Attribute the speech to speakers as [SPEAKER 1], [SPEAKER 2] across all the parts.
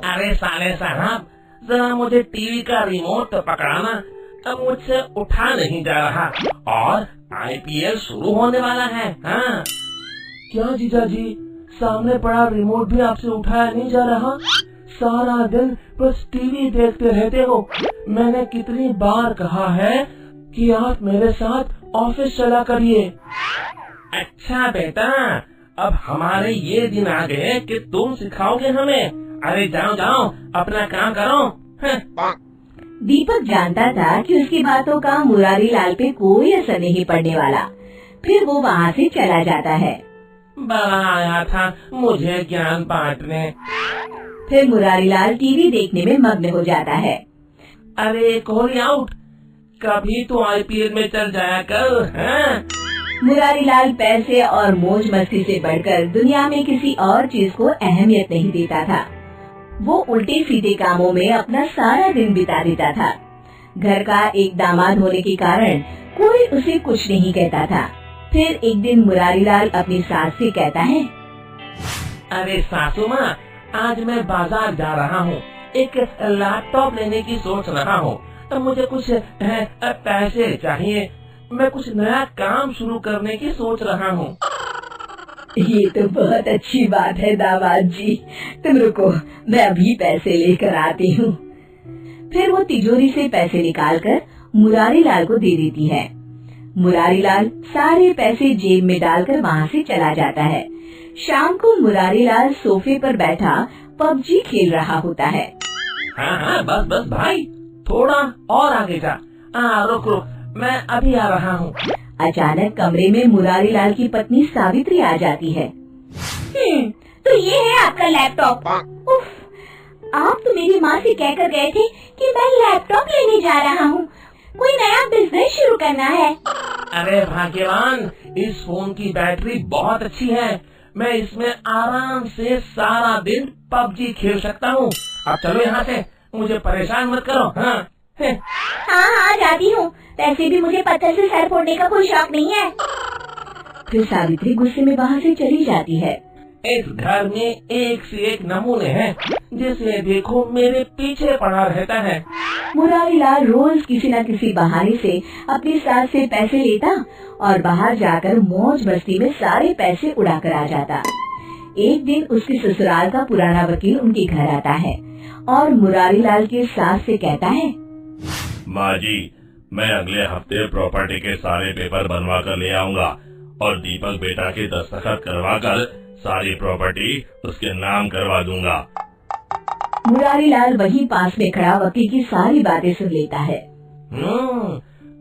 [SPEAKER 1] अरे साले साहब, जरा मुझे टीवी का रिमोट तो पकड़ाना, अब मुझसे उठा नहीं जा रहा और आईपीएल शुरू होने वाला है। हाँ
[SPEAKER 2] क्या जीजा जी, सामने पड़ा रिमोट भी आपसे उठाया नहीं जा रहा? सारा दिन बस टीवी देखते रहते हो। मैंने कितनी बार कहा है कि आप मेरे साथ ऑफिस चला करिए।
[SPEAKER 1] अच्छा बेटा, अब हमारे ये दिन आ गए कि तुम सिखाओगे हमें। अरे जाओ जाओ, अपना काम करो।
[SPEAKER 3] दीपक जानता था कि उसकी बातों का मुरारी लाल पे कोई असर नहीं पड़ने वाला। फिर वो वहाँ से चला जाता है।
[SPEAKER 1] बड़ा आया था मुझे ज्ञान बांटने।
[SPEAKER 3] फिर मुरारी लाल टीवी देखने में मग्न हो जाता है।
[SPEAKER 1] अरे कोहली आउट, कभी तो आईपीएल में चल जाया कर। हैं?
[SPEAKER 3] मुरारी लाल पैसे और मौज मस्ती से बढ़कर दुनिया में किसी और चीज को अहमियत नहीं देता था। वो उल्टे सीधे कामों में अपना सारा दिन बिता देता था। घर का एक दामाद होने के कारण कोई उसे कुछ नहीं कहता था। फिर एक दिन मुरारी लाल अपनी सास से कहता है,
[SPEAKER 1] अरे सासू माँ, आज मैं बाजार जा रहा हूँ, एक लैपटॉप लेने की सोच रहा हूँ। तो मुझे कुछ पैसे चाहिए, मैं कुछ नया काम शुरू करने की सोच रहा हूँ।
[SPEAKER 3] ये तो बहुत अच्छी बात है दामाद जी, तुम रुको, मैं अभी पैसे लेकर आती हूँ। फिर वो तिजोरी से पैसे निकालकर मुरारी लाल को दे देती है। मुरारी लाल सारे पैसे जेब में डालकर वहाँ से चला जाता है। शाम को मुरारी लाल सोफे पर बैठा पबजी खेल रहा होता है।
[SPEAKER 1] हाँ हाँ, बस बस भाई, थोड़ा और आगे जा। रुक रुक, मैं अभी आ रहा हूँ।
[SPEAKER 3] अचानक कमरे में मुरारी लाल की पत्नी सावित्री आ जाती है। तो ये है आपका लैपटॉप। उफ, आप तो मेरी माँ से कहकर गए थे कि मैं लैपटॉप लेने जा रहा हूँ, कोई नया बिजनेस शुरू करना है।
[SPEAKER 1] अरे भाग्यवान, इस फोन की बैटरी बहुत अच्छी है, मैं इसमें आराम से सारा दिन पबजी खेल सकता हूँ। अब चलो यहाँ से, मुझे परेशान मत करो। हाँ
[SPEAKER 3] हाँ जाती हूँ, वैसे भी मुझे पत्थर से सर फोड़ने का कोई शौक नहीं है। फिर सावित्री गुस्से में वहाँ से चली जाती है।
[SPEAKER 1] इस घर में एक से एक नमूने हैं, जिसे देखो मेरे पीछे पड़ा रहता है।
[SPEAKER 3] मुरारी लाल रोज किसी न किसी बहाने से अपनी सास से पैसे लेता और बाहर जाकर मौज मस्ती में सारे पैसे उड़ा कर आ जाता। एक दिन उसके ससुराल का पुराना वकील उनके घर आता है और मुरारी लाल की सास से कहता है,
[SPEAKER 4] माँ जी, मैं अगले हफ्ते प्रॉपर्टी के सारे पेपर बनवा कर ले आऊँगा और दीपक बेटा के दस्तखत करवा कर सारी प्रॉपर्टी उसके नाम करवा दूंगा।
[SPEAKER 3] मुरारी लाल वहीं पास में खड़ा वकील की सारी बातें सुन लेता है।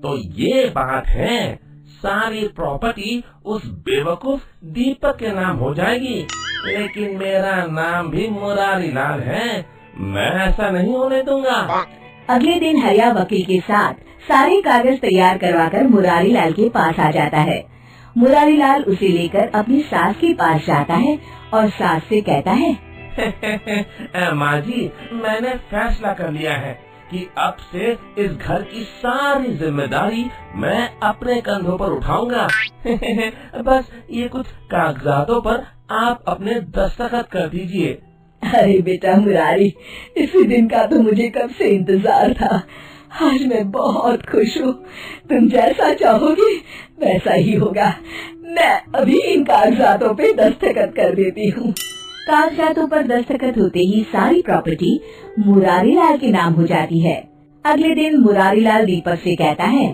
[SPEAKER 1] तो ये बात है, सारी प्रॉपर्टी उस बेवकूफ दीपक के नाम हो जाएगी, लेकिन मेरा नाम भी मुरारी लाल है, मैं ऐसा नहीं होने दूंगा।
[SPEAKER 3] अगले दिन हरिया वकील के साथ सारे कागज तैयार करवाकर मुरारी लाल के पास आ जाता है। मुरारी लाल उसे लेकर अपनी सास के पास जाता है और सास से कहता है,
[SPEAKER 1] माँ जी, मैंने फैसला कर लिया है कि अब से इस घर की सारी जिम्मेदारी मैं अपने कंधों पर उठाऊंगा। बस ये कुछ कागजातों पर आप अपने दस्तखत कर दीजिए।
[SPEAKER 3] अरे बेटा मुरारी, इसी दिन का तो मुझे कब से इंतजार था। आज मैं बहुत खुश हूँ, तुम जैसा चाहोगे वैसा ही होगा। मैं अभी इन कागजातों पे दस्तखत कर देती हूँ। कागजातों पर दस्तखत होते ही सारी प्रॉपर्टी मुरारी लाल के नाम हो जाती है। अगले दिन मुरारी लाल दीपक से कहता है,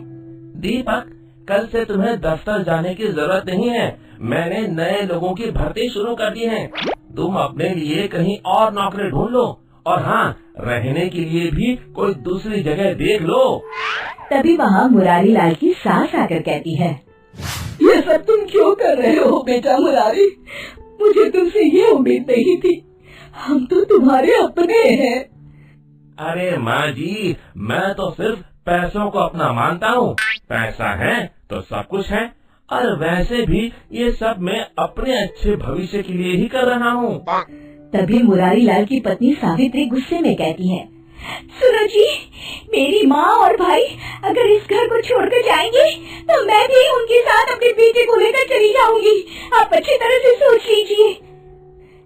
[SPEAKER 1] दीपक, कल से तुम्हें दफ्तर जाने की जरूरत नहीं है, मैंने नए लोगों की भर्ती शुरू कर दी है। तुम अपने लिए कहीं और नौकरी ढूंढ लो, और हाँ, रहने के लिए भी कोई दूसरी जगह देख लो।
[SPEAKER 3] तभी वहाँ मुरारी लाल की सास आकर कहती है, ये सब तुम क्यों कर रहे हो बेटा मुरारी? मुझे तुमसे ये उम्मीद नहीं थी, हम तो तुम्हारे अपने हैं।
[SPEAKER 1] अरे माँ जी, मैं तो सिर्फ पैसों को अपना मानता हूँ, पैसा है तो सब कुछ है, और वैसे भी ये सब मैं अपने अच्छे भविष्य के लिए ही कर रहा हूँ।
[SPEAKER 3] तभी मुरारी लाल की पत्नी सावित्री गुस्से में कहती है, सुनो जी, मेरी माँ और भाई अगर इस घर को छोड़कर जाएंगे तो मैं भी उनके साथ अपने बेटे को लेकर चली जाऊंगी। आप अच्छी तरह से सोच लीजिए।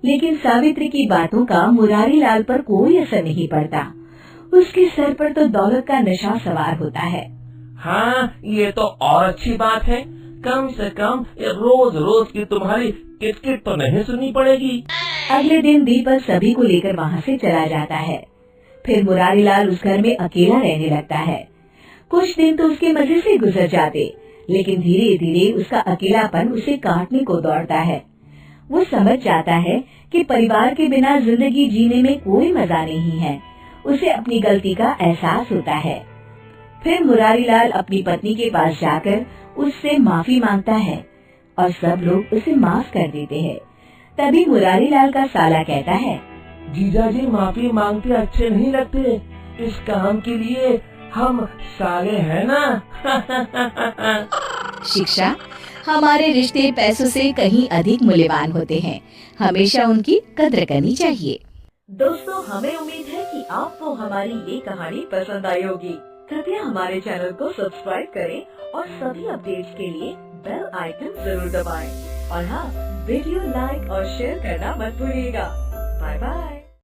[SPEAKER 3] लेकिन सावित्री की बातों का मुरारी लाल पर कोई असर नहीं पड़ता। उसके सर पर तो दौलत का नशा सवार होता है।
[SPEAKER 1] हाँ, ये तो और अच्छी बात है। कम से कम रोज रोज की तुम्हारी किटकिट तो नहीं सुननी पड़ेगी।
[SPEAKER 3] अगले दिन दीपक सभी को लेकर वहाँ से चला जाता है। फिर मुरारी लाल उस घर में अकेला रहने लगता है। कुछ दिन तो उसके मजे से गुजर जाते, लेकिन धीरे धीरे उसका अकेलापन उसे काटने को दौड़ता है। वो समझ जाता है कि परिवार के बिना जिंदगी जीने में कोई मजा नहीं है। उसे अपनी गलती का एहसास होता है। फिर मुरारी लाल अपनी पत्नी के पास जाकर उससे माफी मांगता है और सब लोग उसे माफ कर देते हैं। तभी मुरारी लाल का साला कहता है,
[SPEAKER 2] जीजा जी माफी मांगते अच्छे नहीं लगते। इस काम के लिए हम साले हैं ना।
[SPEAKER 5] शिक्षा, हमारे रिश्ते पैसों से कहीं अधिक मूल्यवान होते हैं। हमेशा उनकी कद्र करनी चाहिए।
[SPEAKER 3] दोस्तों, हमें उम्मीद है कि आपको हमारी ये कहानी पसंद आई होगी। कृपया हमारे चैनल को सब्सक्राइब करें और सभी अपडेट्स के लिए बेल आइकन जरूर दबाएं। और हाँ, वीडियो लाइक और शेयर करना मत भूलिएगा। Bye bye.